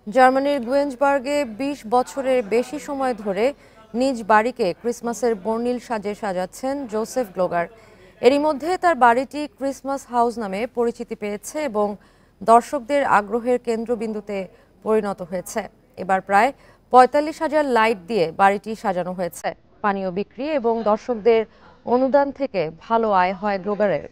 জার্মানির গুয়েঞ্জবার্গে ২০ বছরের বেশি সময় ধরে নিজ বাড়িকে ক্রিসমাসের বর্ণিল সাজে সাজাচ্ছেন জোসেফ গ্লোগার। এরই মধ্যে তার বাড়িটি ক্রিসমাস হাউস নামে পরিচিতি পেয়েছে এবং দর্শকদের আগ্রহের কেন্দ্রবিন্দুতে পরিণত হয়েছে। এবার প্রায় ৪৫,০০০ লাইট দিয়ে বাড়িটি সাজানো হয়েছে। পানীয় বিক্রি এবং দর্শকদের অনুদান থেকে ভালো আয় হয় গ্লোগারের।